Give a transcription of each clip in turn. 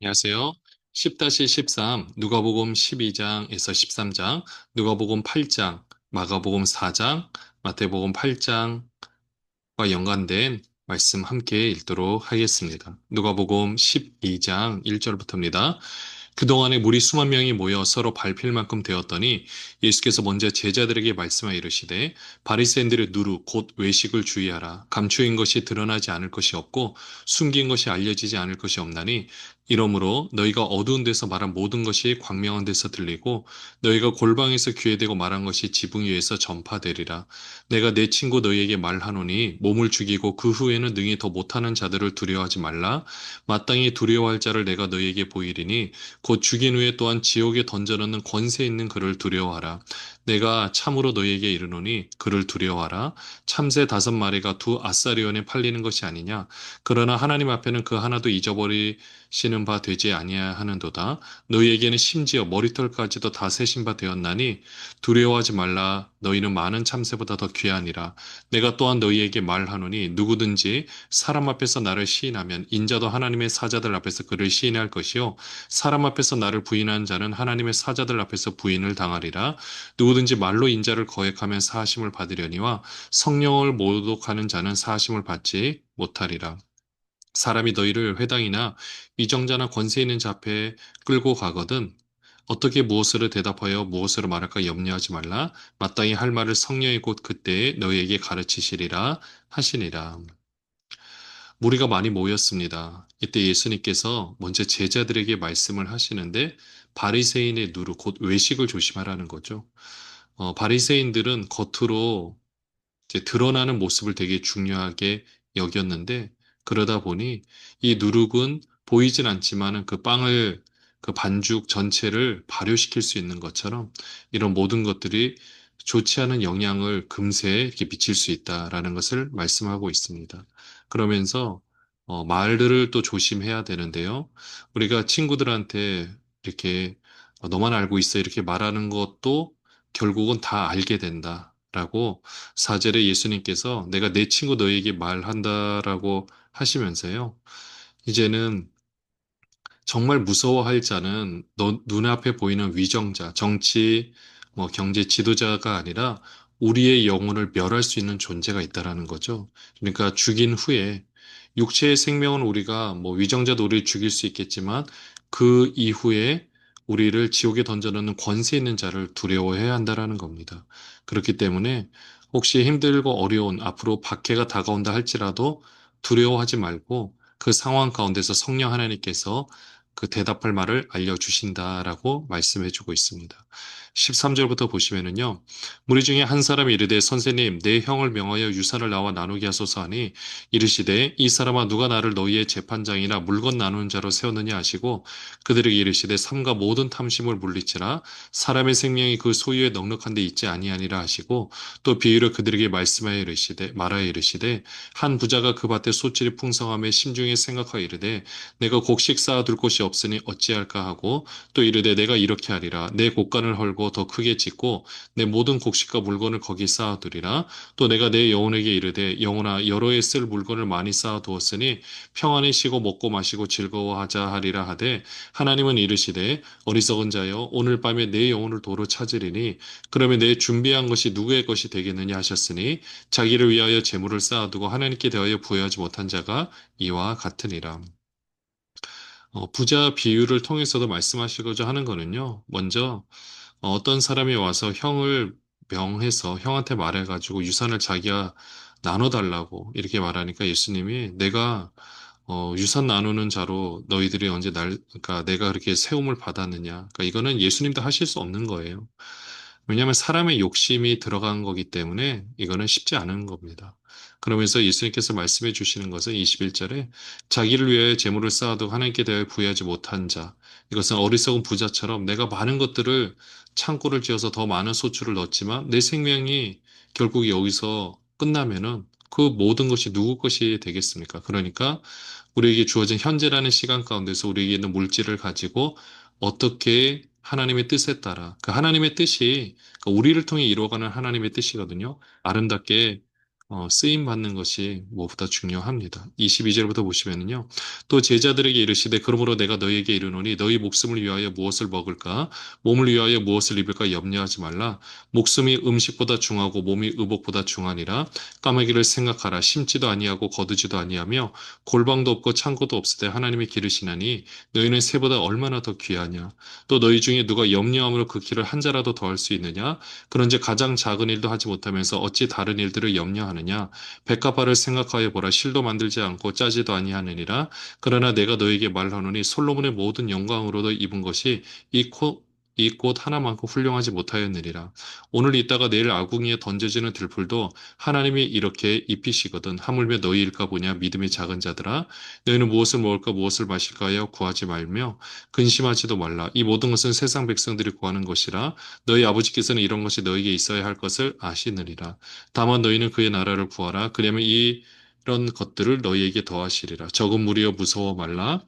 안녕하세요. 10-13, 누가복음 12장에서 13장, 누가복음 8장, 마가복음 4장, 마태복음 8장과 연관된 말씀 함께 읽도록 하겠습니다. 누가복음 12장 1절부터입니다. 그동안에 무리 수만 명이 모여 서로 밟힐 만큼 되었더니 예수께서 먼저 제자들에게 말씀하여 이르시되 바리새인들의 누루 곧 외식을 주의하라. 감추인 것이 드러나지 않을 것이 없고 숨긴 것이 알려지지 않을 것이 없나니 이러므로 너희가 어두운 데서 말한 모든 것이 광명한 데서 들리고 너희가 골방에서 귀에 대고 말한 것이 지붕 위에서 전파되리라. 내가 내 친구 너희에게 말하노니 몸을 죽이고 그 후에는 능히 더 못하는 자들을 두려워하지 말라. 마땅히 두려워할 자를 내가 너희에게 보이리니 곧 죽인 후에 또한 지옥에 던져넣는 권세 있는 그를 두려워하라. 내가 참으로 너희에게 이르노니 그를 두려워하라. 참새 5마리가 두 아사리온에 팔리는 것이 아니냐. 그러나 하나님 앞에는 그 하나도 잊어버리시는 바 되지 아니하는도다. 너희에게는 심지어 머리털까지도 다 세신 바 되었나니 두려워하지 말라. 너희는 많은 참새보다 더 귀하니라. 내가 또한 너희에게 말하노니 누구든지 사람 앞에서 나를 시인하면 인자도 하나님의 사자들 앞에서 그를 시인할 것이요 사람 앞에서 나를 부인한 자는 하나님의 사자들 앞에서 부인을 당하리라. 누구든지 말로 인자를 거역하면 사하심을 받으려니와 성령을 모독하는 자는 사하심을 받지 못하리라. 사람이 너희를 회당이나 위정자나 권세 있는 자 앞에 끌고 가거든 어떻게 무엇으로 대답하여 무엇으로 말할까 염려하지 말라. 마땅히 할 말을 성령이 곧 그때에 너희에게 가르치시리라 하시니라. 무리가 많이 모였습니다. 이때 예수님께서 먼저 제자들에게 말씀을 하시는데 바리새인의 누루 곧 외식을 조심하라는 거죠. 바리새인들은 겉으로 이제 드러나는 모습을 되게 중요하게 여겼는데 그러다 보니 이 누룩은 보이진 않지만은 그 빵을 그 반죽 전체를 발효시킬 수 있는 것처럼 이런 모든 것들이 좋지 않은 영향을 금세 이렇게 미칠 수 있다라는 것을 말씀하고 있습니다. 그러면서 말들을 또 조심해야 되는데요. 우리가 친구들한테 이렇게 너만 알고 있어 이렇게 말하는 것도 결국은 다 알게 된다라고 4절에 예수님께서 내가 내 친구 너에게 말한다라고 하시면서요. 이제는 정말 무서워할 자는 너 눈앞에 보이는 위정자, 정치, 경제 지도자가 아니라 우리의 영혼을 멸할 수 있는 존재가 있다라는 거죠. 그러니까 죽인 후에 육체의 생명은 우리가 위정자도 우리를 죽일 수 있겠지만 그 이후에 우리를 지옥에 던져넣는 권세 있는 자를 두려워해야 한다라는 겁니다. 그렇기 때문에 혹시 힘들고 어려운 앞으로 박해가 다가온다 할지라도 두려워하지 말고 그 상황 가운데서 성령 하나님께서 그 대답할 말을 알려주신다라고 말씀해주고 있습니다. 13절부터 보시면은요, 무리 중에 한 사람이 이르되 선생님, 내 형을 명하여 유산을 나와 나누게 하소서 하니 이르시되 이 사람아 누가 나를 너희의 재판장이나 물건 나누는 자로 세웠느냐 하시고 그들에게 이르시되 삼가 모든 탐심을 물리치라 사람의 생명이 그 소유에 넉넉한 데 있지 아니하니라 하시고 또 비유로 그들에게 말씀하여 이르시되 말하여 이르시되 한 부자가 그 밭에 소출이 풍성함에 심중에 생각하여 이르되 내가 곡식 쌓아둘 곳이 없으니 어찌할까 하고 또 이르되 내가 이렇게 하리라 내 곡간을 헐고 더 크게 짓고 내 모든 곡식과 물건을 거기 쌓아두리라 또 내가 내 영혼에게 이르되 영혼아 여러 해 쓸 물건을 많이 쌓아두었으니 평안히 쉬고 먹고 마시고 즐거워하자 하리라 하되 하나님은 이르시되 어리석은 자여 오늘 밤에 내 영혼을 도로 찾으리니 그러면 내 준비한 것이 누구의 것이 되겠느냐 하셨으니 자기를 위하여 재물을 쌓아두고 하나님께 대하여 부여하지 못한 자가 이와 같으니라. 부자 비유를 통해서도 말씀하시고자 하는 거는요. 먼저 어떤 사람이 와서 형을 명해서 형한테 말해가지고 유산을 자기가 나눠달라고 이렇게 말하니까 예수님이 내가 유산 나누는 자로 너희들이 언제 그러니까 내가 그렇게 세움을 받았느냐. 그러니까 이거는 예수님도 하실 수 없는 거예요. 왜냐하면 사람의 욕심이 들어간 거기 때문에 이거는 쉽지 않은 겁니다. 그러면서 예수님께서 말씀해 주시는 것은 21절에 자기를 위하여 재물을 쌓아도 하나님께 대하여 부여하지 못한 자. 이것은 어리석은 부자처럼 내가 많은 것들을 창고를 지어서 더 많은 소출을 넣었지만 내 생명이 결국 여기서 끝나면은 그 모든 것이 누구 것이 되겠습니까? 그러니까 우리에게 주어진 현재라는 시간 가운데서 우리에게 있는 물질을 가지고 어떻게 하나님의 뜻에 따라 그 하나님의 뜻이 우리를 통해 이루어가는 하나님의 뜻이거든요. 아름답게 쓰임 받는 것이 무엇보다 중요합니다. 22절부터 보시면은요. 또 제자들에게 이르시되 그러므로 내가 너희에게 이르노니 너희 목숨을 위하여 무엇을 먹을까 몸을 위하여 무엇을 입을까 염려하지 말라. 목숨이 음식보다 중하고 몸이 의복보다 중하니라. 까마귀를 생각하라. 심지도 아니하고 거두지도 아니하며 골방도 없고 창고도 없으되 하나님이 기르시나니 너희는 새보다 얼마나 더 귀하냐. 또 너희 중에 누가 염려함으로 그 길을 한 자라도 더할 수 있느냐. 그런즉 가장 작은 일도 하지 못하면서 어찌 다른 일들을 염려하느냐. 백합화를 생각하여 보라. 실도 만들지 않고 짜지도 아니하느니라. 그러나 내가 너에게 말하노니 솔로몬의 모든 영광으로도 입은 것이 이 꽃 하나만큼 훌륭하지 못하였느니라. 오늘 있다가 내일 아궁이에 던져지는 들풀도 하나님이 이렇게 입히시거든. 하물며 너희일까 보냐. 믿음이 작은 자들아. 너희는 무엇을 먹을까 무엇을 마실까 하여 구하지 말며 근심하지도 말라. 이 모든 것은 세상 백성들이 구하는 것이라. 너희 아버지께서는 이런 것이 너희에게 있어야 할 것을 아시느니라. 다만 너희는 그의 나라를 구하라. 그러면 이런 것들을 너희에게 더하시리라. 적은 무리여 무서워 말라.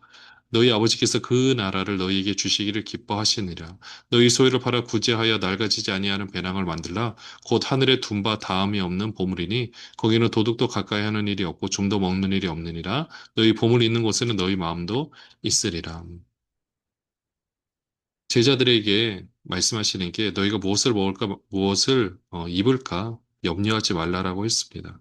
너희 아버지께서 그 나라를 너희에게 주시기를 기뻐하시느니라. 너희 소유를 팔아 구제하여 낡아지지 아니하는 배낭을 만들라. 곧 하늘에 둔 바 다함이 없는 보물이니 거기는 도둑도 가까이 하는 일이 없고 좀도 먹는 일이 없느니라. 너희 보물이 있는 곳에는 너희 마음도 있으리라. 제자들에게 말씀하시는 게 너희가 무엇을 먹을까, 무엇을 입을까 염려하지 말라라고 했습니다.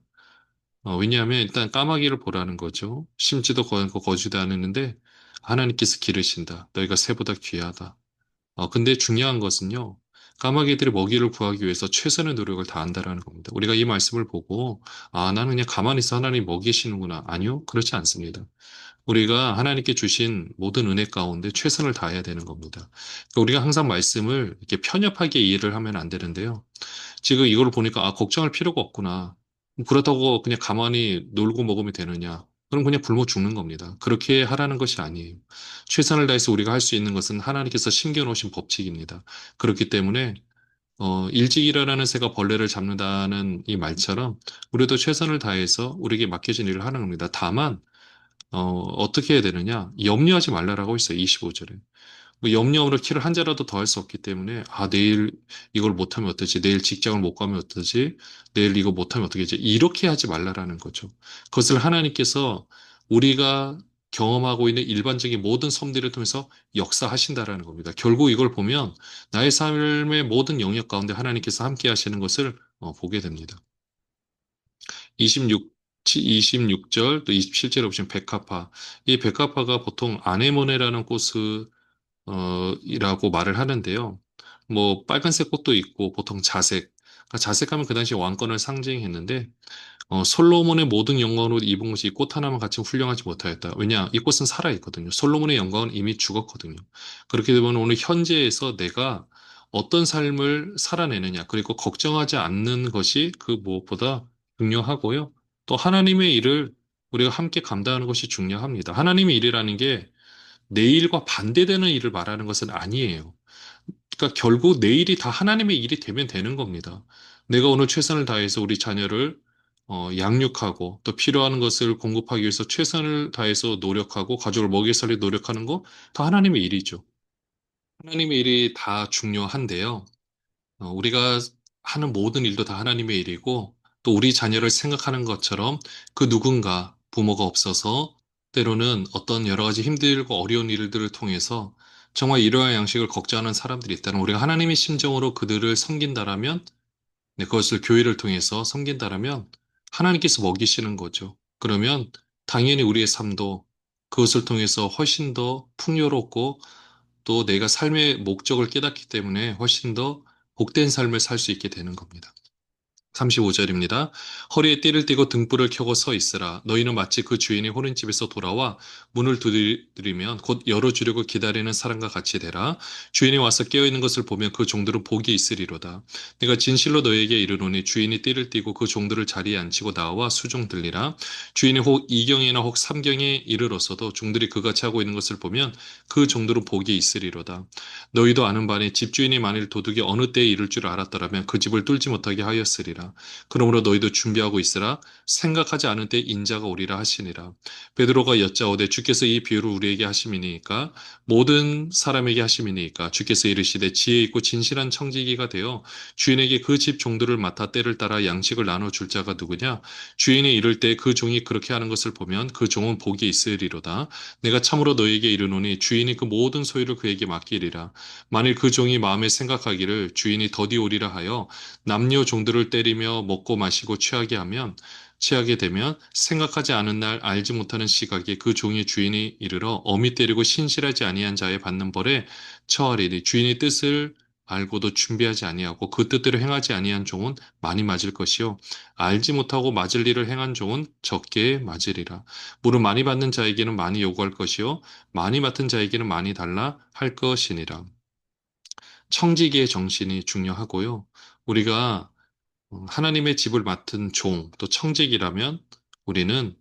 왜냐하면 일단 까마귀를 보라는 거죠. 심지도 거하고 거주도 않았는데 하나님께서 기르신다. 너희가 새보다 귀하다. 근데 중요한 것은요. 까마귀들이 먹이를 구하기 위해서 최선의 노력을 다한다라는 겁니다. 우리가 이 말씀을 보고 나는 그냥 가만히 있어 하나님이 먹이시는구나. 아니요. 그렇지 않습니다. 우리가 하나님께 주신 모든 은혜 가운데 최선을 다해야 되는 겁니다. 그러니까 우리가 항상 말씀을 이렇게 편협하게 이해를 하면 안 되는데요. 지금 이걸 보니까 걱정할 필요가 없구나. 그렇다고 그냥 가만히 놀고 먹으면 되느냐? 그럼 그냥 굶어 죽는 겁니다. 그렇게 하라는 것이 아니에요. 최선을 다해서 우리가 할 수 있는 것은 하나님께서 심겨놓으신 법칙입니다. 그렇기 때문에 일찍 일어나는 새가 벌레를 잡는다는 이 말처럼 우리도 최선을 다해서 우리에게 맡겨진 일을 하는 겁니다. 다만 어떻게 해야 되느냐? 염려하지 말라라고 있어요. 25절에. 염려으로 키를 한 자라도 더 할 수 없기 때문에 내일 이걸 못하면 어떠지? 내일 직장을 못 가면 어떠지? 내일 이거 못하면 어떻게지? 이렇게 하지 말라라는 거죠. 그것을 하나님께서 우리가 경험하고 있는 일반적인 모든 섭리를 통해서 역사하신다라는 겁니다. 결국 이걸 보면 나의 삶의 모든 영역 가운데 하나님께서 함께 하시는 것을 보게 됩니다. 26, 26절 또 27절에 보시면 백합화. 이 백합화가 보통 아네모네라는 꽃을 이라고 말을 하는데요. 뭐 빨간색 꽃도 있고 보통 자색. 그러니까 자색하면 그 당시 왕권을 상징했는데 솔로몬의 모든 영광으로 입은 것이 이 꽃 하나만 같이 훌륭하지 못하였다. 왜냐? 이 꽃은 살아 있거든요. 솔로몬의 영광은 이미 죽었거든요. 그렇게 되면 오늘 현재에서 내가 어떤 삶을 살아내느냐, 그리고 걱정하지 않는 것이 그 무엇보다 중요하고요. 또 하나님의 일을 우리가 함께 감당하는 것이 중요합니다. 하나님의 일이라는 게 내일과 반대되는 일을 말하는 것은 아니에요. 그러니까 결국 내일이 다 하나님의 일이 되면 되는 겁니다. 내가 오늘 최선을 다해서 우리 자녀를 양육하고 또 필요한 것을 공급하기 위해서 최선을 다해서 노력하고 가족을 먹여 살리 노력하는 거 다 하나님의 일이죠. 하나님의 일이 다 중요한데요. 우리가 하는 모든 일도 다 하나님의 일이고, 또 우리 자녀를 생각하는 것처럼 그 누군가 부모가 없어서 때로는 어떤 여러 가지 힘들고 어려운 일들을 통해서 정말 이러한 양식을 걱정하는 사람들이 있다면 우리가 하나님의 심정으로 그들을 섬긴다라면, 네, 그것을 교회를 통해서 섬긴다라면 하나님께서 먹이시는 거죠. 그러면 당연히 우리의 삶도 그것을 통해서 훨씬 더 풍요롭고 또 내가 삶의 목적을 깨닫기 때문에 훨씬 더 복된 삶을 살 수 있게 되는 겁니다. 35절입니다. 허리에 띠를 띠고 등불을 켜고 서 있으라. 너희는 마치 그 주인이 호른 집에서 돌아와 문을 두드리면 곧 열어주려고 기다리는 사람과 같이 되라. 주인이 와서 깨어있는 것을 보면 그 종들은 복이 있으리로다. 내가 진실로 너희에게 이르노니 주인이 띠를 띠고 그 종들을 자리에 앉히고 나와 수종 들리라. 주인이 혹 이경이나 혹 삼경에 이르렀어도 종들이 그같이 하고 있는 것을 보면 그 종들은 복이 있으리로다. 너희도 아는 바니 집주인이 만일 도둑이 어느 때에 이를 줄 알았더라면 그 집을 뚫지 못하게 하였으리라. 하시니라. 그러므로 너희도 준비하고 있으라. 생각하지 않은 때 인자가 오리라 하시니라. 베드로가 여짜오되 주께서 이 비유를 우리에게 하심이니까 모든 사람에게 하심이니까 주께서 이르시되 지혜 있고 진실한 청지기가 되어 주인에게 그 집 종들을 맡아 때를 따라 양식을 나눠 줄 자가 누구냐? 주인이 이를 때 그 종이 그렇게 하는 것을 보면 그 종은 복이 있으리로다. 내가 참으로 너희에게 이르노니 주인이 그 모든 소유를 그에게 맡기리라. 만일 그 종이 마음에 생각하기를 주인이 더디 오리라 하여 남녀 종들을 때리며 먹고 마시고 취하게 되면 생각하지 않은 날 알지 못하는 시각에 그 종의 주인이 이르러 어미 때리고 신실하지 아니한 자에 받는 벌에 처하리니 주인의 뜻을 알고도 준비하지 아니하고 그 뜻대로 행하지 아니한 종은 많이 맞을 것이요 알지 못하고 맞을 일을 행한 종은 적게 맞으리라. 물은 많이 받는 자에게는 많이 요구할 것이요 많이 맡은 자에게는 많이 달라 할 것이니라. 청지기의 정신이 중요하고요. 우리가 하나님의 집을 맡은 종, 또 청직이라면 우리는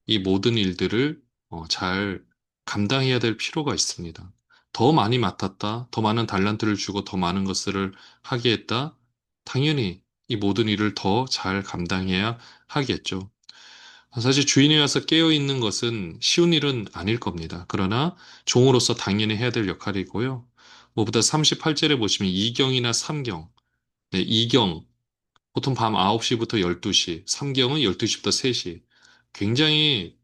이 모든 일들을 잘 감당해야 될 필요가 있습니다. 더 많이 맡았다, 더 많은 달란트를 주고 더 많은 것을 하게 했다. 당연히 이 모든 일을 더 잘 감당해야 하겠죠. 사실 주인이 와서 깨어 있는 것은 쉬운 일은 아닐 겁니다. 그러나 종으로서 당연히 해야 될 역할이고요. 무엇보다 38절에 보시면 2경이나 3경, 네, 2경, 보통 밤 9시부터 12시, 3경은 12시부터 3시. 굉장히,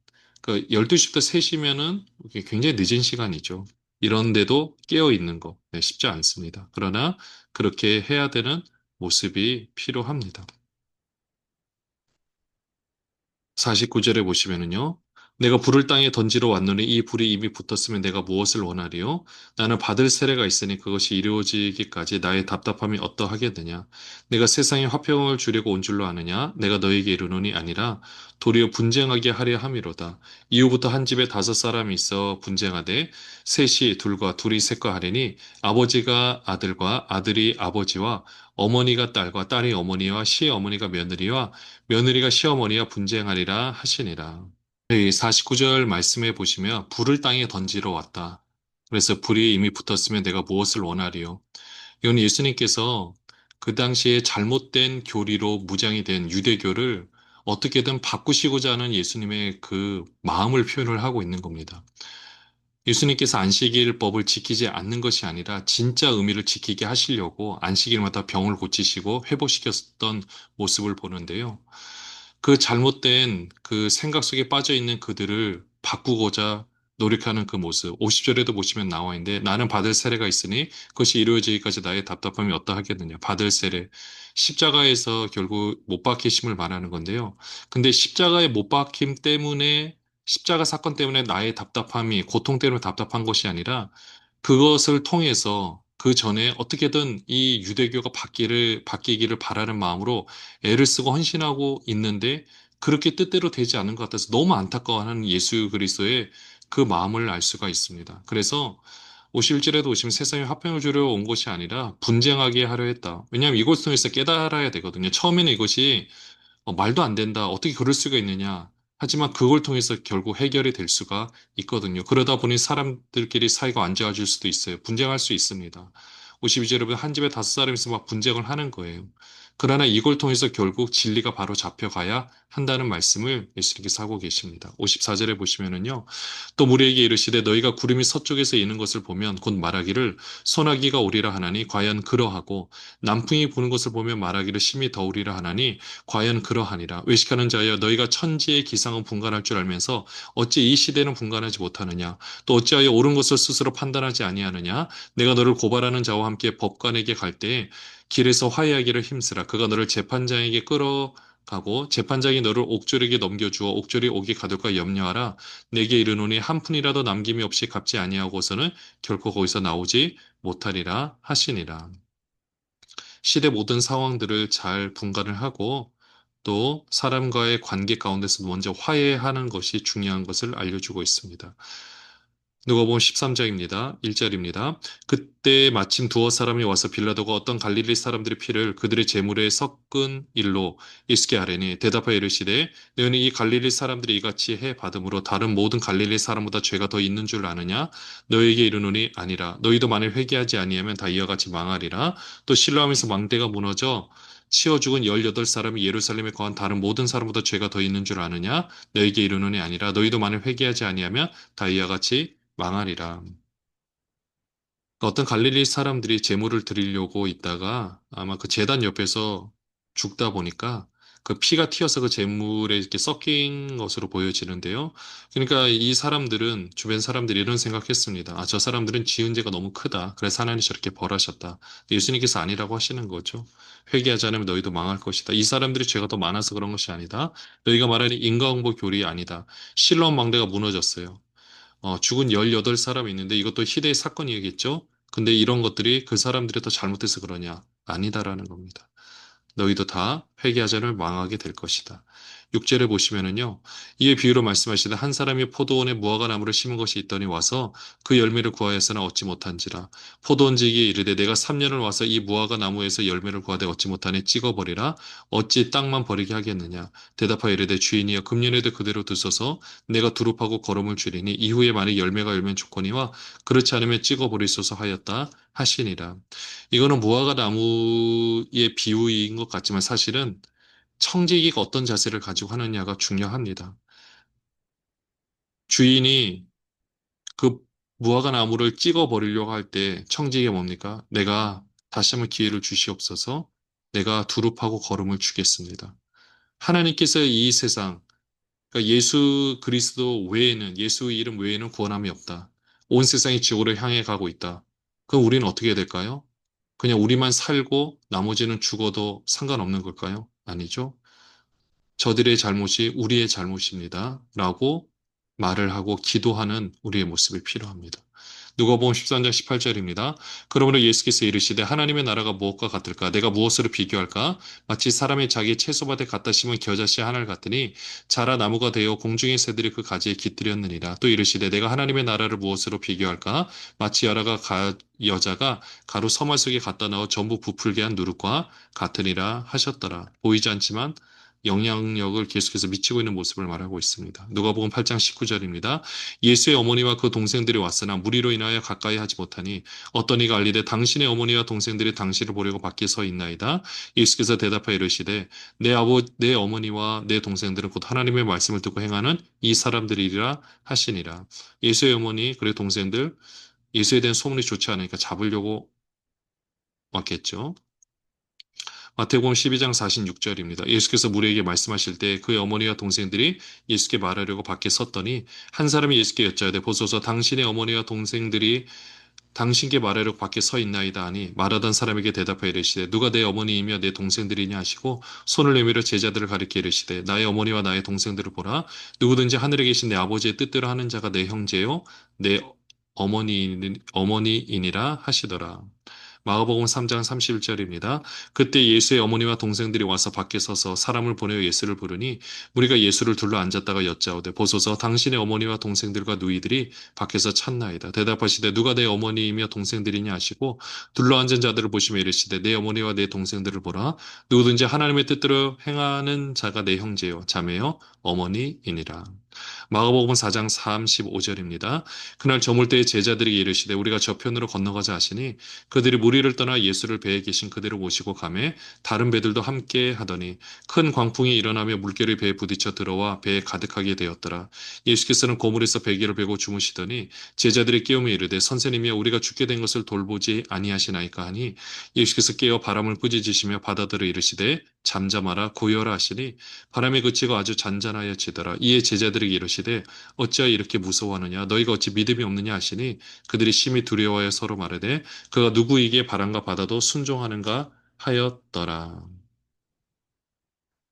그 12시부터 3시면은 굉장히 늦은 시간이죠. 이런데도 깨어 있는 거 네, 쉽지 않습니다. 그러나 그렇게 해야 되는 모습이 필요합니다. 49절에 보시면은요. 내가 불을 땅에 던지러 왔노니 이 불이 이미 붙었으면 내가 무엇을 원하리요? 나는 받을 세례가 있으니 그것이 이루어지기까지 나의 답답함이 어떠하겠느냐? 내가 세상에 화평을 주려고 온 줄로 아느냐? 내가 너에게 이르노니 아니라 도리어 분쟁하게 하려 함이로다. 이후부터 한 집에 5사람이 있어 분쟁하되 셋이 둘과 둘이 셋과 하리니 아버지가 아들과 아들이 아버지와 어머니가 딸과 딸이 어머니와 시어머니가 며느리와 며느리가 시어머니와 분쟁하리라 하시니라. 이 49절 말씀에 보시면 불을 땅에 던지러 왔다. 그래서 불이 이미 붙었으면 내가 무엇을 원하리요? 이건 예수님께서 그 당시에 잘못된 교리로 무장이 된 유대교를 어떻게든 바꾸시고자 하는 예수님의 그 마음을 표현을 하고 있는 겁니다. 예수님께서 안식일법을 지키지 않는 것이 아니라 진짜 의미를 지키게 하시려고 안식일마다 병을 고치시고 회복시켰던 모습을 보는데요. 그 잘못된 그 생각 속에 빠져 있는 그들을 바꾸고자 노력하는 그 모습. 50절에도 보시면 나와 있는데 나는 받을 세례가 있으니 그것이 이루어지기까지 나의 답답함이 어떠하겠느냐. 받을 세례. 십자가에서 결국 못 박히심을 말하는 건데요. 근데 십자가의 못 박힘 때문에 십자가 사건 때문에 나의 답답함이 고통 때문에 답답한 것이 아니라 그것을 통해서 그 전에 어떻게든 이 유대교가 바뀌기를 바라는 마음으로 애를 쓰고 헌신하고 있는데 그렇게 뜻대로 되지 않은 것 같아서 너무 안타까워하는 예수 그리스도의 그 마음을 알 수가 있습니다. 그래서 51절에도 오시면 세상에 화평을 주려 온 것이 아니라 분쟁하게 하려 했다. 왜냐하면 이것을 통해서 깨달아야 되거든요. 처음에는 이것이 말도 안 된다. 어떻게 그럴 수가 있느냐. 하지만 그걸 통해서 결국 해결이 될 수가 있거든요. 그러다 보니 사람들끼리 사이가 안 좋아질 수도 있어요. 분쟁할 수 있습니다. 52절 여러분 한 집에 5사람이 있으면 막 분쟁을 하는 거예요. 그러나 이걸 통해서 결국 진리가 바로 잡혀가야 한다는 말씀을 예수님께서 하고 계십니다. 54절에 보시면은요. 또 무리에게 이르시되 너희가 구름이 서쪽에서 이는 것을 보면 곧 말하기를 소나기가 오리라 하나니 과연 그러하고 남풍이 부는 것을 보면 말하기를 심히 더우리라 하나니 과연 그러하니라. 외식하는 자여 너희가 천지의 기상은 분간할 줄 알면서 어찌 이 시대는 분간하지 못하느냐. 또 어찌하여 옳은 것을 스스로 판단하지 아니하느냐. 내가 너를 고발하는 자와 함께 법관에게 갈 때에 길에서 화해하기를 힘쓰라. 그가 너를 재판장에게 끌어가고 재판장이 너를 옥졸에게 넘겨주어 옥졸이 옥에 가둘까 염려하라. 내게 이르노니 한 푼이라도 남김이 없이 갚지 아니하고서는 결코 거기서 나오지 못하리라 하시니라. 시대 모든 상황들을 잘 분간을 하고 또 사람과의 관계 가운데서 먼저 화해하는 것이 중요한 것을 알려주고 있습니다. 누가복음 13장입니다. 1절입니다. 그때 마침 두어 사람이 와서 빌라도가 어떤 갈릴리 사람들의 피를 그들의 제물에 섞은 일로 예수께 아뢰니 대답하여 이르시되 너희는 이 갈릴리 사람들이 이같이 해 받음으로 다른 모든 갈릴리 사람보다 죄가 더 있는 줄 아느냐? 너희에게 이르노니 아니라 너희도 만일 회개하지 아니하면 다 이와 같이 망하리라. 또 실로암에서 망대가 무너져 치어 죽은 18사람이 예루살렘에 거한 다른 모든 사람보다 죄가 더 있는 줄 아느냐? 너희에게 이르노니 아니라 너희도 만일 회개하지 아니하면 다 이와 같이 망하리라. 어떤 갈릴리 사람들이 제물을 드리려고 있다가 아마 그 제단 옆에서 죽다 보니까 그 피가 튀어서 그 제물에 이렇게 섞인 것으로 보여지는데요. 그러니까 이 사람들은, 주변 사람들이 이런 생각했습니다. 아, 저 사람들은 지은 죄가 너무 크다. 그래서 하나님이 저렇게 벌하셨다. 예수님께서 아니라고 하시는 거죠. 회개하지 않으면 너희도 망할 것이다. 이 사람들이 죄가 더 많아서 그런 것이 아니다. 너희가 말하는 인과응보 교리 아니다. 실로암 망대가 무너졌어요. 죽은 18사람이 있는데 이것도 희대의 사건이겠죠? 근데 이런 것들이 그 사람들이 더 잘못해서 그러냐? 아니다라는 겁니다. 너희도 다 회개하자를 망하게 될 것이다. 6절에 보시면은요. 이에 비유로 말씀하시되 한 사람이 포도원에 무화과 나무를 심은 것이 있더니 와서 그 열매를 구하였으나 얻지 못한지라. 포도원지기에 이르되 내가 3년을 와서 이 무화과 나무에서 열매를 구하되 얻지 못하니 찍어버리라. 어찌 땅만 버리게 하겠느냐. 대답하여 이르되 주인이여 금년에도 그대로 두소서 내가 두릅하고 거름을 줄이니 이후에 만약 열매가 열면 좋거니와 그렇지 않으면 찍어버리소서 하였다 하시니라. 이거는 무화과 나무의 비유인 것 같지만 사실은 청지기가 어떤 자세를 가지고 하느냐가 중요합니다. 주인이 그 무화과 나무를 찍어 버리려고 할 때 청지기가 뭡니까? 내가 다시 한번 기회를 주시옵소서. 내가 두릅하고 거름을 주겠습니다. 하나님께서 이 세상, 그러니까 예수 그리스도 외에는, 예수 이름 외에는 구원함이 없다. 온 세상이 지옥으로 향해 가고 있다. 그럼 우리는 어떻게 해야 될까요? 그냥 우리만 살고 나머지는 죽어도 상관없는 걸까요? 아니죠. 저들의 잘못이 우리의 잘못입니다. 라고 말을 하고 기도하는 우리의 모습이 필요합니다. 누가복음 13장 18절입니다. 그러므로 예수께서 이르시되 하나님의 나라가 무엇과 같을까? 내가 무엇으로 비교할까? 마치 사람이 자기 채소밭에 갖다 심은 겨자씨 하나를 같으니 자라 나무가 되어 공중의 새들이 그 가지에 깃들였느니라. 또 이르시되 내가 하나님의 나라를 무엇으로 비교할까? 마치 여자가 가루 서말 속에 갖다 넣어 전부 부풀게 한 누룩과 같으니라 하셨더라. 보이지 않지만 영향력을 계속해서 미치고 있는 모습을 말하고 있습니다. 누가복음 8장 19절입니다. 예수의 어머니와 그 동생들이 왔으나 무리로 인하여 가까이 하지 못하니 어떤 이가 알리되 당신의 어머니와 동생들이 당신을 보려고 밖에 서 있나이다. 예수께서 대답하여 이르시되 내 어머니와 내 동생들은 곧 하나님의 말씀을 듣고 행하는 이 사람들이라 하시니라. 예수의 어머니 그리고 동생들 예수에 대한 소문이 좋지 않으니까 잡으려고 왔겠죠. 마태복음 12장 46절입니다. 예수께서 무리에게 말씀하실 때 그의 어머니와 동생들이 예수께 말하려고 밖에 섰더니 한 사람이 예수께 여짜오되 보소서 당신의 어머니와 동생들이 당신께 말하려고 밖에 서 있나이다 하니 말하던 사람에게 대답하여 이르시되 누가 내 어머니이며 내 동생들이냐 하시고 손을 내밀어 제자들을 가리켜 이르시되 나의 어머니와 나의 동생들을 보라 누구든지 하늘에 계신 내 아버지의 뜻대로 하는 자가 내 형제요 내 어머니이니라 하시더라. 마가복음 3장 31절입니다. 그때 예수의 어머니와 동생들이 와서 밖에 서서 사람을 보내어 예수를 부르니 우리가 예수를 둘러 앉았다가 여짜오되 보소서 당신의 어머니와 동생들과 누이들이 밖에서 찾나이다. 대답하시되 누가 내 어머니이며 동생들이냐 하시고 둘러 앉은 자들을 보시며 이르시되 내 어머니와 내 동생들을 보라. 누구든지 하나님의 뜻대로 행하는 자가 내 형제요 자매요 어머니이니라. 마가복음 4장 35절입니다. 그날 저물 때에 제자들이 이르시되 우리가 저편으로 건너가자 하시니 그들이 무리를 떠나 예수를 배에 계신 그대로 모시고 가매 다른 배들도 함께 하더니 큰 광풍이 일어나며 물결이 배에 부딪혀 들어와 배에 가득하게 되었더라. 예수께서는 고물에서 베개를 베고 주무시더니 제자들이 깨우며 이르되 선생님이여 우리가 죽게 된 것을 돌보지 아니하시나이까 하니 예수께서 깨어 바람을 꾸짖으시며 바다들을 이르시되 잠잠하라 고요하라 하시니 바람이 그치고 아주 잔잔하여 지더라. 이에 제자들에게 이르시되 어찌하여 이렇게 무서워하느냐 너희가 어찌 믿음이 없느냐 하시니 그들이 심히 두려워하여 서로 말하되 그가 누구에게 바람과 바다도 순종하는가 하였더라.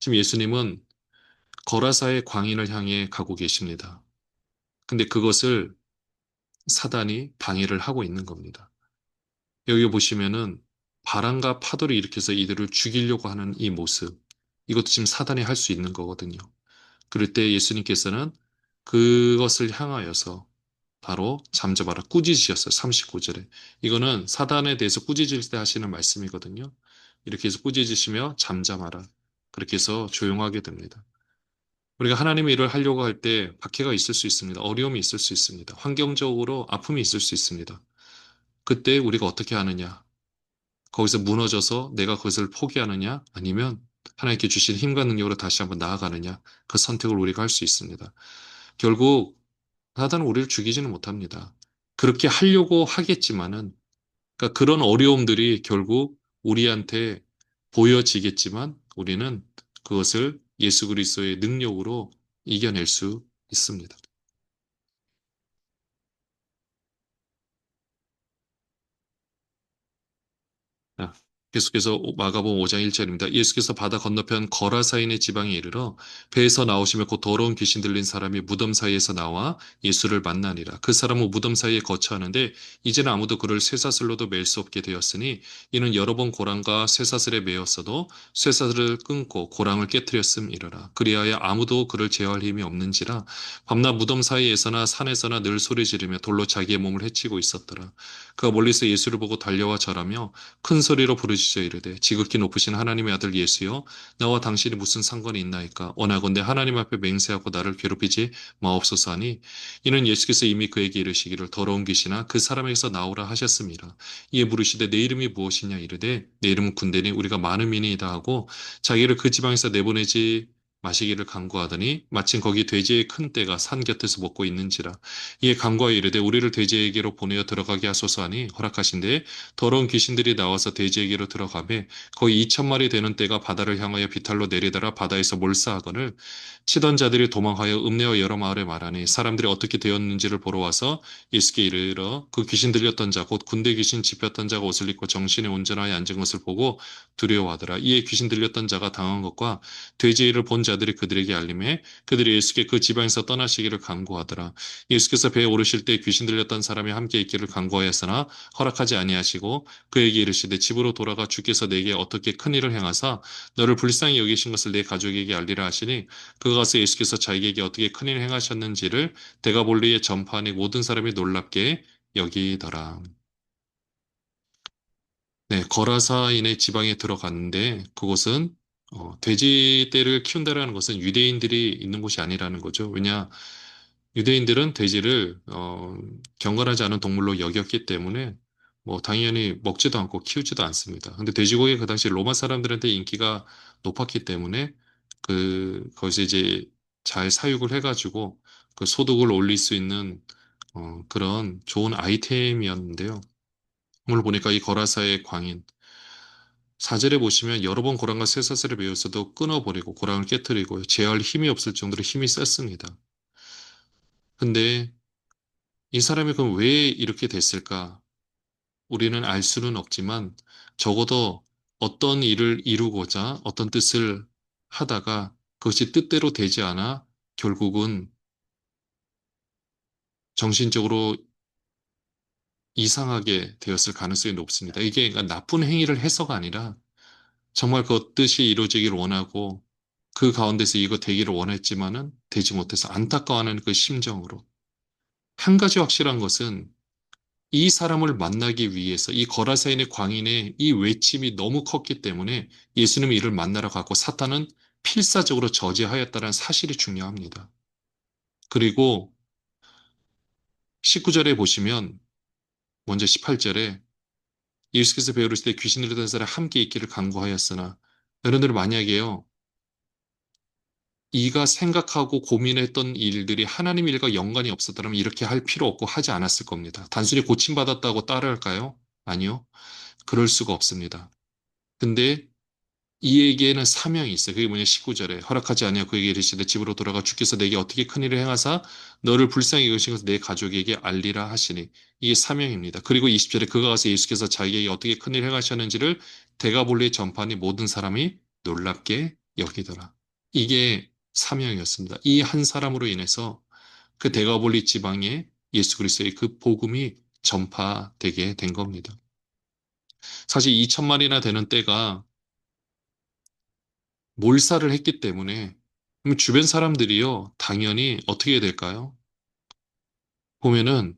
지금 예수님은 거라사의 광인을 향해 가고 계십니다. 근데 그것을 사단이 방해를 하고 있는 겁니다. 여기 보시면은 바람과 파도를 일으켜서 이들을 죽이려고 하는 이 모습, 이것도 지금 사단이 할 수 있는 거거든요. 그럴 때 예수님께서는 그것을 향하여서 바로 잠잠하라. 꾸짖으셨어요. 39절에. 이거는 사단에 대해서 꾸짖을 때 하시는 말씀이거든요. 이렇게 해서 꾸짖으시며 잠잠하라. 그렇게 해서 조용하게 됩니다. 우리가 하나님의 일을 하려고 할 때 박해가 있을 수 있습니다. 어려움이 있을 수 있습니다. 환경적으로 아픔이 있을 수 있습니다. 그때 우리가 어떻게 하느냐? 거기서 무너져서 내가 그것을 포기하느냐? 아니면 하나님께 주신 힘과 능력으로 다시 한번 나아가느냐? 그 선택을 우리가 할 수 있습니다. 결국 사단은 우리를 죽이지는 못합니다. 그렇게 하려고 하겠지만은, 그러니까 그런 어려움들이 결국 우리한테 보여지겠지만 우리는 그것을 예수 그리스도의 능력으로 이겨낼 수 있습니다. 아, 계속해서 마가복음 5장 1절입니다. 예수께서 바다 건너편 거라사인의 지방에 이르러 배에서 나오시며 곧 더러운 귀신 들린 사람이 무덤 사이에서 나와 예수를 만나니라. 그 사람은 무덤 사이에 거처하는데 이제는 아무도 그를 쇠사슬로도 맬 수 없게 되었으니 이는 여러 번 고랑과 쇠사슬에 매였어도 쇠사슬을 끊고 고랑을 깨뜨렸음이러라. 그리하여 아무도 그를 제어할 힘이 없는지라 밤낮 무덤 사이에서나 산에서나 늘 소리 지르며 돌로 자기의 몸을 해치고 있었더라. 그가 멀리서 예수를 보고 달려와 절하며 큰 소리로 부르짖어 이르되 지극히 높으신 하나님의 아들 예수여 나와 당신이 무슨 상관이 있나이까 원하건대 하나님 앞에 맹세하고 나를 괴롭히지 마옵소서 하니 이는 예수께서 이미 그에게 이르시기를 더러운 귀신아 그 사람에게서 나오라 하셨습니다. 이에 물으시되 내 이름이 무엇이냐 이르되 내 이름은 군대니 우리가 많은 민이다 하고 자기를 그 지방에서 내보내지 마시기를 간구하더니 마침 거기 돼지의 큰 떼가 산 곁에서 먹고 있는지라 이에 간구하여 이르되 우리를 돼지에게로 보내어 들어가게 하소서 하니 허락하신대 더러운 귀신들이 나와서 돼지에게로 들어가매 거의 2,000마리 되는 떼가 바다를 향하여 비탈로 내리더라 바다에서 몰사하거늘 치던 자들이 도망하여 읍내와 여러 마을에 말하니 사람들이 어떻게 되었는지를 보러 와서 예수께 이르러 그 귀신 들렸던 자 곧 군대 귀신 집혔던 자가 옷을 입고 정신에 온전하여 앉은 것을 보고 두려워하더라. 이에 귀신 들렸던 자가 당한 것과 돼지의 일을 본 자들이 그들에게 알림해 그들이 예수께 그 지방에서 떠나시기를 간구하더라. 예수께서 배에 오르실 때 귀신 들렸던 사람이 함께 있기를 간구하였으나 허락하지 아니하시고 그에게 이르시되 집으로 돌아가 주께서 내게 어떻게 큰 일을 행하사 너를 불쌍히 여기신 것을 내 가족에게 알리라 하시니 그가 가서 예수께서 자기에게 어떻게 큰 일을 행하셨는지를 데가볼리에 전파하니 모든 사람이 놀랍게 여기더라. 네, 거라사인의 지방에 들어갔는데 그곳은 돼지떼를 키운다라는 것은 유대인들이 있는 곳이 아니라는 거죠. 왜냐, 유대인들은 돼지를 경건하지 않은 동물로 여겼기 때문에 뭐 당연히 먹지도 않고 키우지도 않습니다. 근데 돼지고기가 그 당시 로마 사람들한테 인기가 높았기 때문에 거기서 이제 잘 사육을 해가지고 그 소득을 올릴 수 있는 그런 좋은 아이템이었는데요. 오늘 보니까 이 거라사의 광인 4절에 보시면 여러 번 고랑과 쇠사슬을 메었어도 끊어버리고 고랑을 깨뜨리고 제어할 힘이 없을 정도로 힘이 셌습니다. 근데 이 사람이 그럼 왜 이렇게 됐을까? 우리는 알 수는 없지만 적어도 어떤 일을 이루고자 어떤 뜻을 하다가 그것이 뜻대로 되지 않아 결국은 정신적으로 이상하게 되었을 가능성이 높습니다. 이게 그러니까 나쁜 행위를 해서가 아니라 정말 그 뜻이 이루어지기를 원하고 그 가운데서 이거 되기를 원했지만은 되지 못해서 안타까워하는 그 심정으로 한 가지 확실한 것은 이 사람을 만나기 위해서 이 거라사인의 광인의 이 외침이 너무 컸기 때문에 예수님이 이를 만나러 가고 사탄은 필사적으로 저지하였다는 사실이 중요합니다. 그리고 19절에 보시면 먼저 18절에 예수께서 배우르실 때 귀신 들렸던 사람이 함께 있기를 간구하였으나 여러분들 만약에요 이가 생각하고 고민했던 일들이 하나님 일과 연관이 없었다면 이렇게 할 필요 없고 하지 않았을 겁니다. 단순히 고침받았다고 따를까요? 아니요. 그럴 수가 없습니다. 근데 이에게는 사명이 있어요. 그게 뭐냐 19절에 허락하지 아니하고 그에게 이르시되 집으로 돌아가 주께서 내게 어떻게 큰 일을 행하사 너를 불쌍히 여기신 것을 내 가족에게 알리라 하시니 이게 사명입니다. 그리고 20절에 그가 가서 예수께서 자기에게 어떻게 큰 일을 행하셨는지를 데가볼리에 전파하니 모든 사람이 놀랍게 여기더라. 이게 사명이었습니다. 이 한 사람으로 인해서 그 데가볼리 지방에 예수 그리스도의 그 복음이 전파되게 된 겁니다. 사실 2,000마리나 되는 때가 몰살을 했기 때문에 그럼 주변 사람들이요, 당연히 어떻게 해야 될까요? 보면은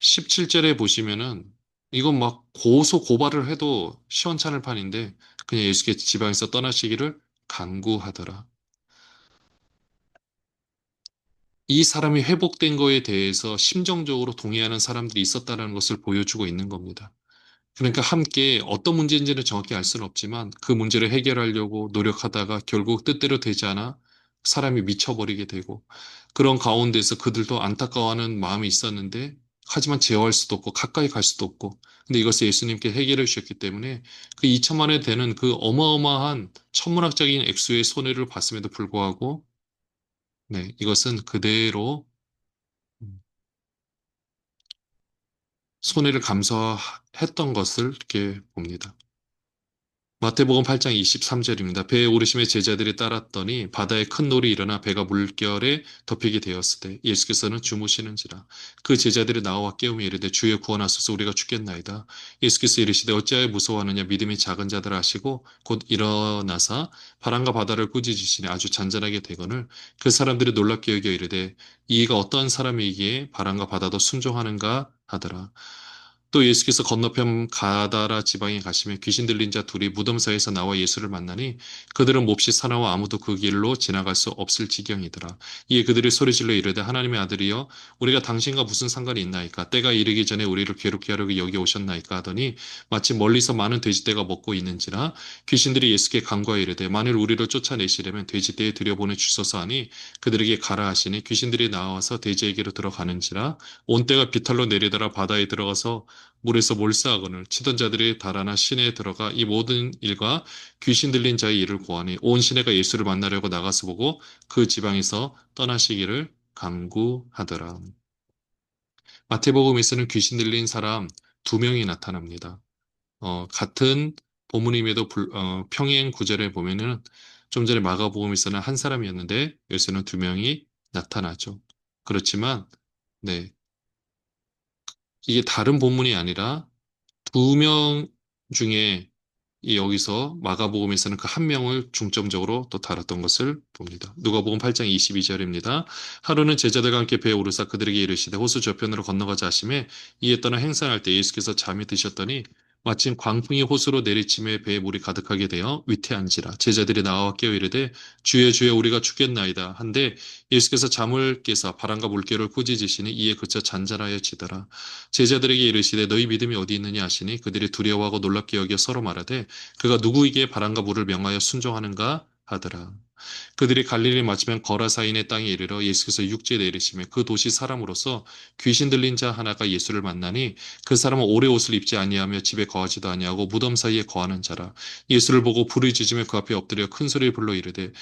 17절에 보시면은 이건 막 고소 고발을 해도 시원찮을 판인데 그냥 예수께서 지방에서 떠나시기를 간구하더라. 이 사람이 회복된 거에 대해서 심정적으로 동의하는 사람들이 있었다는 것을 보여주고 있는 겁니다. 그러니까 함께 어떤 문제인지는 정확히 알 수는 없지만 그 문제를 해결하려고 노력하다가 결국 뜻대로 되지 않아 사람이 미쳐버리게 되고 그런 가운데서 그들도 안타까워하는 마음이 있었는데 하지만 제어할 수도 없고 가까이 갈 수도 없고 근데 이것을 예수님께 해결해 주셨기 때문에 그 2천만 원 되는 그 어마어마한 천문학적인 액수의 손해를 봤음에도 불구하고 네, 이것은 그대로 손해를 감수했던 것을 이렇게 봅니다. 마태복음 8장 23절입니다. 배에 오르심에 제자들이 따랐더니 바다에 큰 놀이 일어나 배가 물결에 덮이게 되었을 때 예수께서는 주무시는지라 그 제자들이 나와 깨우며 이르되 주여 구원하소서 우리가 죽겠나이다. 예수께서 이르시되 어찌하여 무서워하느냐 믿음이 작은 자들 하시고 곧 일어나사 바람과 바다를 꾸짖으시니 아주 잔잔하게 되거늘 그 사람들이 놀랍게 여겨 이르되 이가 어떠한 사람이기에 바람과 바다도 순종하는가 하더라. 또 예수께서 건너편 가다라 지방에 가시며 귀신 들린 자 둘이 무덤 사이에서 나와 예수를 만나니 그들은 몹시 사나워 아무도 그 길로 지나갈 수 없을 지경이더라. 이에 그들이 소리질러 이르되 하나님의 아들이여 우리가 당신과 무슨 상관이 있나이까 때가 이르기 전에 우리를 괴롭게 하려고 여기 오셨나이까 하더니 마치 멀리서 많은 돼지떼가 먹고 있는지라 귀신들이 예수께 간구하여 이르되 만일 우리를 쫓아내시려면 돼지떼에 들여보내 주소서 하니 그들에게 가라 하시니 귀신들이 나와서 돼지에게로 들어가는지라 온 때가 비탈로 내리더라 바다에 들어가서 물에서 몰사하거늘 치던 자들이 달아나 시내에 들어가 이 모든 일과 귀신 들린 자의 일을 고하니 온 시내가 예수를 만나려고 나가서 보고 그 지방에서 떠나시기를 간구하더라. 마태복음에서는 귀신 들린 사람 두 명이 나타납니다. 같은 본문임에도 평행 구절에 보면은 좀 전에 마가복음에서는 한 사람이었는데 여기서는 두 명이 나타나죠. 그렇지만 네, 이게 다른 본문이 아니라 두 명 중에 이 여기서 마가복음에서는 그 한 명을 중점적으로 또 다뤘던 것을 봅니다. 누가복음 8장 22절입니다. 하루는 제자들과 함께 배에 오르사 그들에게 이르시되 호수 저편으로 건너가자 하시매 이에 떠나 행선할 때 예수께서 잠이 드셨더니 마침 광풍이 호수로 내리침에 배에 물이 가득하게 되어 위태한지라 제자들이 나와 깨어 이르되 주여 주여 우리가 죽겠나이다 한데 예수께서 잠을 깨사 바람과 물결을 꾸짖으시니 이에 그쳐 잔잔하여 지더라. 제자들에게 이르시되 너희 믿음이 어디 있느냐 하시니 그들이 두려워하고 놀랍게 여겨 서로 말하되 그가 누구에게 바람과 물을 명하여 순종하는가 하더라. 그들이 갈릴리 마치면 거라사인의 땅에 이르러 예수께서 육지에 내리시며 그 도시 사람으로서 귀신 들린 자 하나가 예수를 만나니 그 사람은 오래 옷을 입지 아니하며 집에 거하지도 아니하고 무덤 사이에 거하는 자라. 예수를 보고 불을 지지며 그 앞에 엎드려 큰 소리를 불러 이르되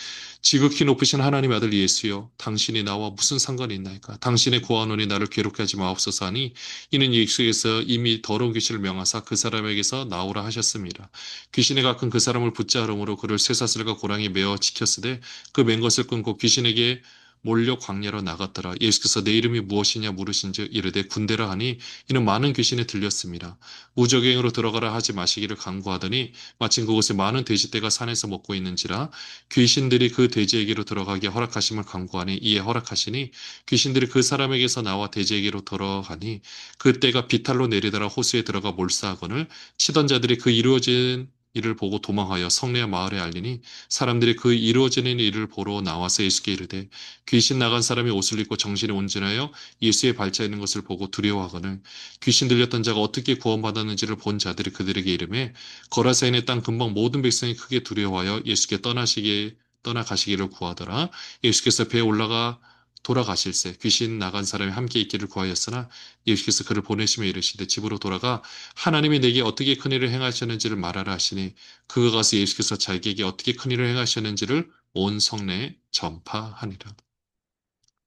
지극히 높으신 하나님의 아들 예수여 당신이 나와 무슨 상관이 있나이까 당신의 구하노니 나를 괴롭게 하지 마옵소서 하니 이는 예수께서 이미 더러운 귀신을 명하사 그 사람에게서 나오라 하셨습니다. 귀신에 가끔 그 사람을 붙잡으므로 그를 쇠사슬과 고랑이 메어 지켰으되 그 맨 것을 끊고 귀신에게 몰려 광야로 나갔더라. 예수께서 내 이름이 무엇이냐 물으신즉 이르되 군대라 하니 이는 많은 귀신에 들렸습니다. 무적행으로 들어가라 하지 마시기를 간구하더니 마침 그곳에 많은 돼지떼가 산에서 먹고 있는지라 귀신들이 그 돼지에게로 들어가게 허락하심을 간구하니 이에 허락하시니 귀신들이 그 사람에게서 나와 돼지에게로 들어가니 그 떼가 비탈로 내리더라 호수에 들어가 몰사하거늘 치던 자들이 그 이루어진 일을 보고 도망하여 성내와 마을에 알리니 사람들이 그 이루어지는 일을 보러 나와서 예수께 이르되 귀신 나간 사람이 옷을 입고 정신이 온전하여 예수의 발자 있는 것을 보고 두려워하거늘 귀신 들렸던 자가 어떻게 구원받았는지를 본 자들이 그들에게 이르매 거라사인의 땅 근방 모든 백성이 크게 두려워하여 예수께 떠나가시기를 구하더라. 예수께서 배에 올라가 돌아가실새 귀신 나간 사람이 함께 있기를 구하였으나 예수께서 그를 보내시며 이르시되 집으로 돌아가 하나님이 내게 어떻게 큰 일을 행하셨는지를 말하라 하시니 그가 가서 예수께서 자기에게 어떻게 큰 일을 행하셨는지를 온 성내에 전파하니라.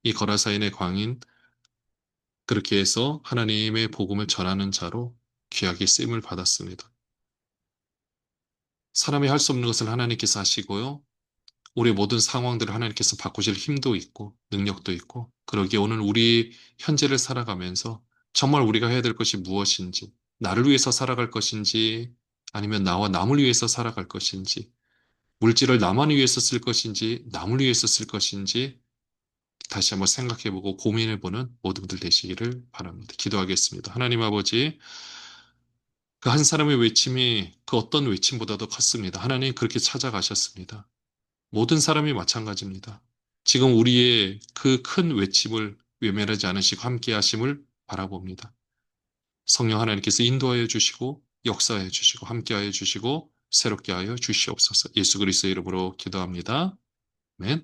이 거라사인의 광인 그렇게 해서 하나님의 복음을 전하는 자로 귀하게 쓰임을 받았습니다. 사람이 할 수 없는 것을 하나님께서 하시고요. 우리 모든 상황들을 하나님께서 바꾸실 힘도 있고 능력도 있고 그러기에 오늘 우리 현재를 살아가면서 정말 우리가 해야 될 것이 무엇인지 나를 위해서 살아갈 것인지 아니면 나와 남을 위해서 살아갈 것인지 물질을 나만 위해서 쓸 것인지 남을 위해서 쓸 것인지 다시 한번 생각해보고 고민해보는 모두들 되시기를 바랍니다. 기도하겠습니다. 하나님 아버지, 그 한 사람의 외침이 그 어떤 외침보다도 컸습니다. 하나님 그렇게 찾아가셨습니다. 모든 사람이 마찬가지입니다. 지금 우리의 그 큰 외침을 외면하지 않으시고 함께 하심을 바라봅니다. 성령 하나님께서 인도하여 주시고 역사하여 주시고 함께하여 주시고 새롭게 하여 주시옵소서. 예수 그리스도의 이름으로 기도합니다. 아멘.